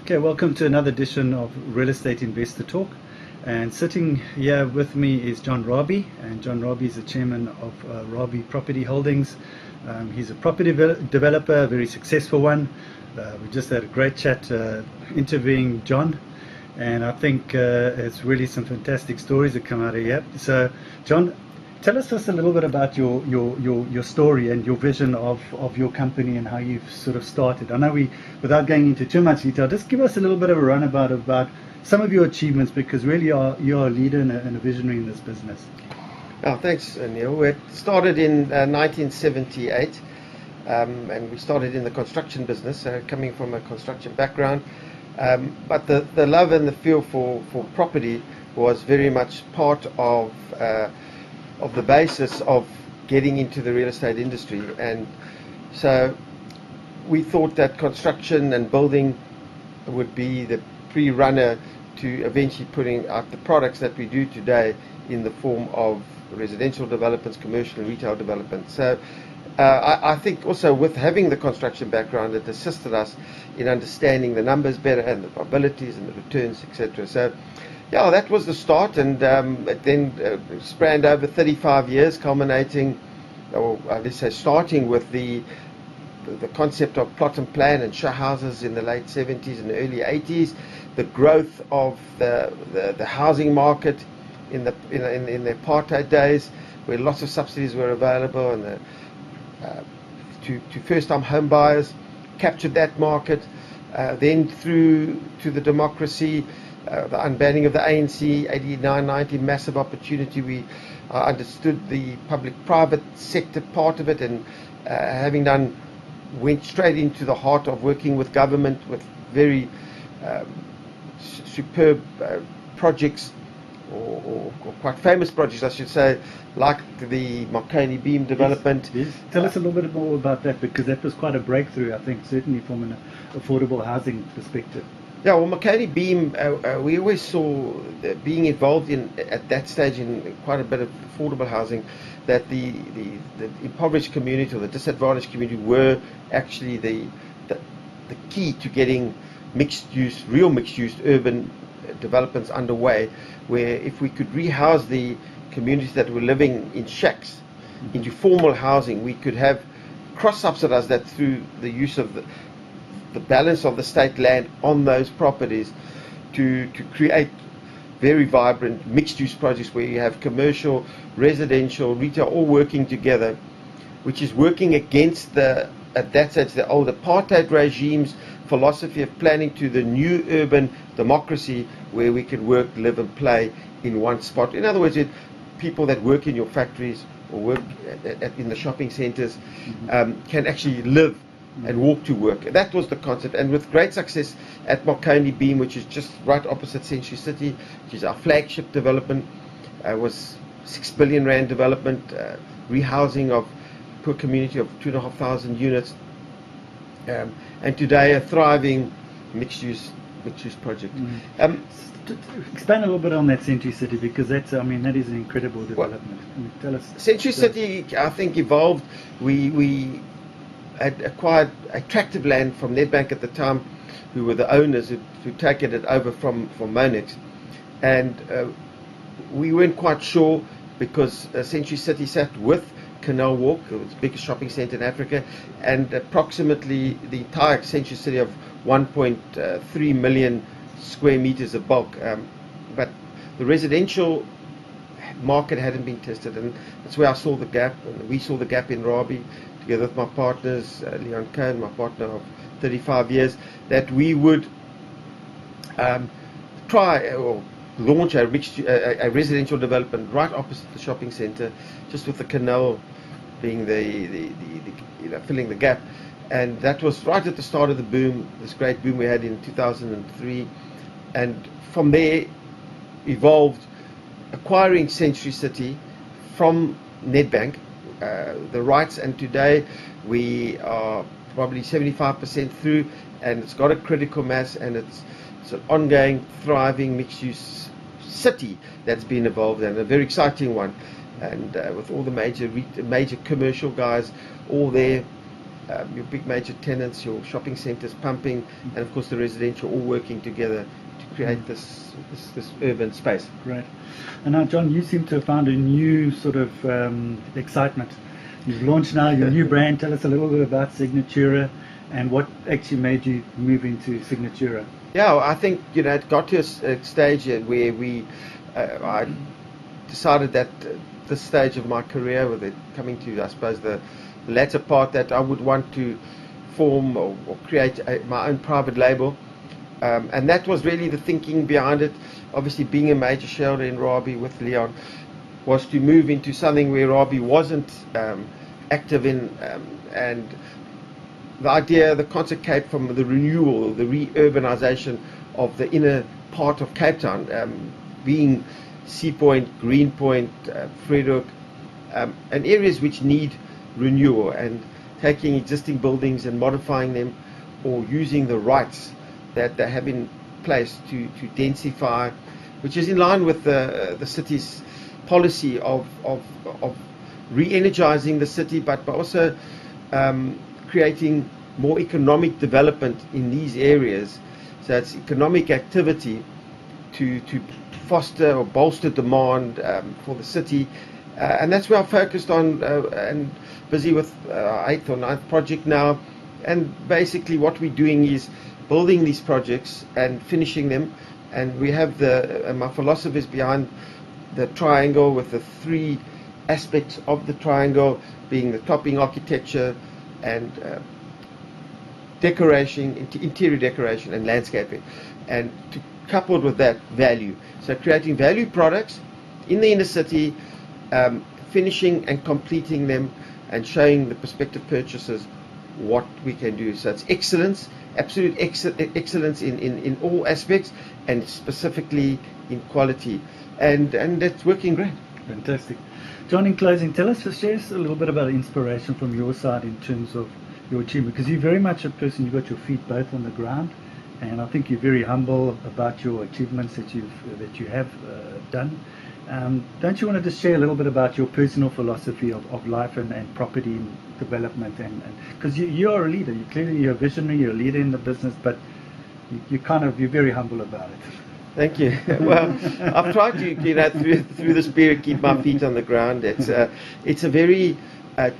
Okay, welcome to another edition of Real Estate Investor Talk. And sitting here with me is John Rabie, and John Rabie is the chairman of Rabie Property Holdings. He's a property developer, a very successful one. We just had a great chat interviewing John, and I think it's really some fantastic stories that come out of here. So, John, tell us just a little bit about your story and your vision of your company and how you've sort of started. I know without going into too much detail, just give us a little bit of a runabout about some of your achievements, because really you're a leader and a visionary in this business. Oh, thanks, Neale. We started in 1978, and we started in the construction business, coming from a construction background. But the love and the feel for property was very much part of the basis of getting into the real estate industry. And so we thought that construction and building would be the pre-runner to eventually putting out the products that we do today in the form of residential developments, commercial and retail developments. So I think also with having the construction background, it assisted us in understanding the numbers better and the probabilities and the returns, etc. So yeah, that was the start, and it then spanned over 35 years, culminating, or let's say starting with the concept of plot and plan and show houses in the late 70s and early 80s, the growth of the housing market in the apartheid days, where lots of subsidies were available, and to first-time home buyers, captured that market. Then through to the democracy, the unbanning of the ANC, 89, 90, massive opportunity. We understood the public-private sector part of it, and went straight into the heart of working with government with very superb projects, or quite famous projects, I should say, like the Marconi Beam development. Yes. Tell us a little bit more about that, because that was quite a breakthrough, I think, certainly from an affordable housing perspective. Yeah, well, Marconi Beam, we always saw being involved at that stage in quite a bit of affordable housing, that the impoverished community or the disadvantaged community were actually the key to getting real mixed-use urban developments underway, where if we could rehouse the communities that were living in shacks into formal housing, we could have cross-subsidize that through the use of the balance of the state land on those properties to create very vibrant mixed-use projects where you have commercial, residential, retail all working together, which is working against at that stage the old apartheid regime's philosophy of planning to the new urban democracy, where we can work, live and play in one spot. In other words, people that work in your factories or work in the shopping centers can actually live and walk to work. That was the concept, and with great success at Marconi Beam, which is just right opposite Century City, which is our flagship development. Was 6 billion rand development, rehousing of poor community of 2,500 units, and today a thriving mixed-use project. Expand a little bit on that Century City, because that is an incredible development. Tell us. Century City, I think, evolved. We had acquired attractive land from Nedbank at the time, who were the owners who taken it over from Monex, and we weren't quite sure, because Century City sat with Canal Walk, it was the biggest shopping centre in Africa, and approximately the entire Century City of 1.3 million square meters of bulk, but the residential market hadn't been tested, and that's where I saw the gap, and we saw the gap in Rabie, together with my partners, Leon Cohen, my partner of 35 years, that we would try or launch a residential development right opposite the shopping centre, just with the canal being filling the gap. And that was right at the start of the boom, this great boom we had in 2003, and from there evolved acquiring Century City from Nedbank, the rights, and today we are probably 75% through, and it's got a critical mass, and it's an ongoing, thriving, mixed-use city that's been evolved, and a very exciting one, and with all the major commercial guys all there, your big major tenants, your shopping centres pumping, and of course the residential all working together to create this urban space. Great. And now, John, you seem to have found a new sort of excitement. You've launched now your new brand. Tell us a little bit about Signatura and what actually made you move into Signatura. Yeah, I think it got to a stage where I decided that this stage of my career, with it coming to, I suppose, the latter part, that I would want to form or create my own private label. And that was really the thinking behind it. Obviously, being a major shareholder in Rabie with Leon, was to move into something where Rabie wasn't active in, and the idea, the concept came from the renewal, the re-urbanization of the inner part of Cape Town, being Sea Point, Green Point, Frederick, and areas which need renewal, and taking existing buildings and modifying them, or using the rights that they have in place to densify, which is in line with the city's policy of re-energizing the city, but also creating more economic development in these areas. So it's economic activity to foster or bolster demand for the city, and that's where I focused on, and busy with our 8th or 9th project now. And basically what we're doing is building these projects and finishing them, and we have my philosophy is behind the triangle, with the 3 aspects of the triangle being the topping architecture and decoration, interior decoration and landscaping, and coupled with that, value. So creating value products in the inner city, finishing and completing them, and showing the prospective purchasers what we can do. So it's excellence, absolute excellence in all aspects, and specifically in quality, and that's working great. Fantastic. John, in closing, share us a little bit about inspiration from your side in terms of your achievement, because you're very much a person, you've got your feet both on the ground, and I think you're very humble about your achievements that you have done. Don't you want to just share a little bit about your personal philosophy of life and property development, and because you are a leader, you're a visionary, you're a leader in the business, but you're very humble about it. Thank you. Well, I've tried to, through this period, keep my feet on the ground. It's a very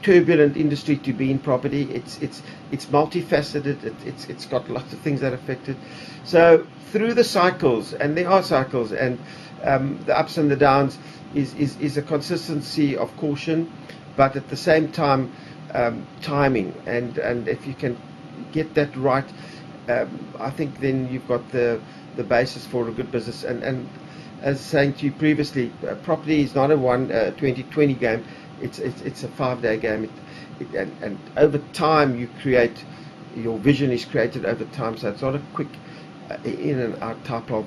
turbulent industry to be in property. It's multifaceted. It's got lots of things that affect it. So through the cycles, and there are cycles, and the ups and the downs, is a consistency of caution, but at the same time, timing. And if you can get that right, I think then you've got the basis for a good business. And as saying to you previously, property is not a 2020 game. It's a 5-day game. And over time you create, your vision is created over time. So it's not a quick in and out type of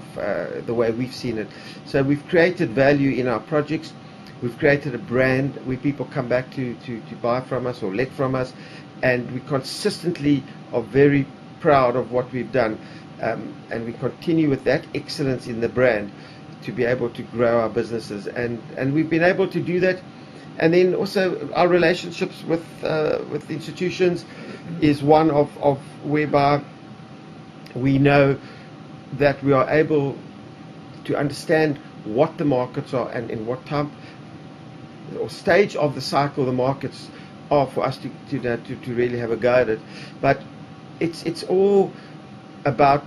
the way we've seen it. So we've created value in our projects. We've created a brand where people come back to buy from us or let from us, and we consistently are very proud of what we've done. And we continue with that excellence in the brand to be able to grow our businesses, and we've been able to do that. And then also our relationships with institutions is one of whereby we know that we are able to understand what the markets are, and in what time or stage of the cycle the markets are, for us to really have a go at it. But it's all about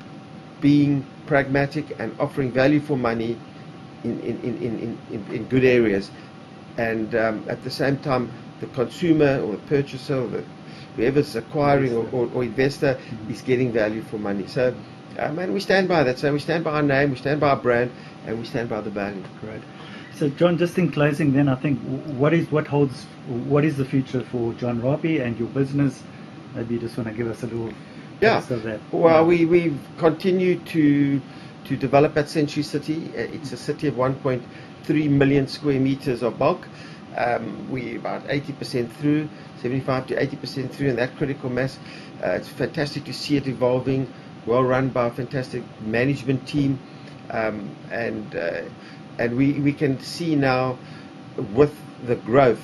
being pragmatic and offering value for money in good areas, and at the same time the consumer or the purchaser or whoever's acquiring or investor is getting value for money. So and we stand by that. So we stand by our name, we stand by our brand, and we stand by the value. Great. So John, just in closing then, I think what is the future for John Rabie and your business? Maybe you just want to give us a little taste of that. Well, we've continued to develop at Century City. It's a city of 1.3 million square meters of bulk. We're about 80% through, 75 to 80% through in that critical mass. It's fantastic to see it evolving, well run by a fantastic management team, and we can see now with the growth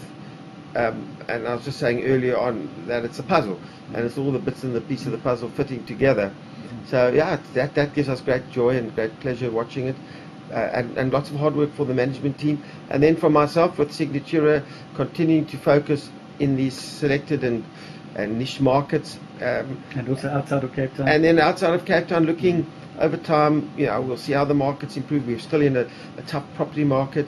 And I was just saying earlier on that it's a puzzle, and it's all the bits and the pieces of the puzzle fitting together. So yeah, that gives us great joy and great pleasure watching it, and lots of hard work for the management team, and then for myself with Signatura, continuing to focus in these selected and niche markets, And also outside of Cape Town. and then outside of Cape Town, looking over time. We'll see how the markets improve. We're still in a tough property market.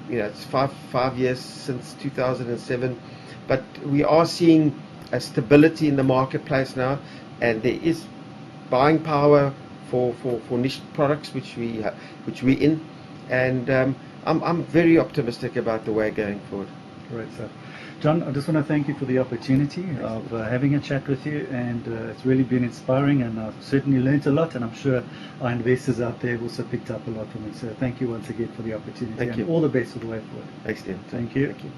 It's five years since 2007, but we are seeing a stability in the marketplace now, and there is buying power for niche products which we're in, and I'm very optimistic about the way going forward. Great stuff. John, I just want to thank you for the opportunity of having a chat with you, and it's really been inspiring, and I've certainly learned a lot, and I'm sure our investors out there have also picked up a lot from it. So thank you once again for the opportunity. Thank you. And all the best for the way forward. Thanks, Neale. Thank you. Thank you.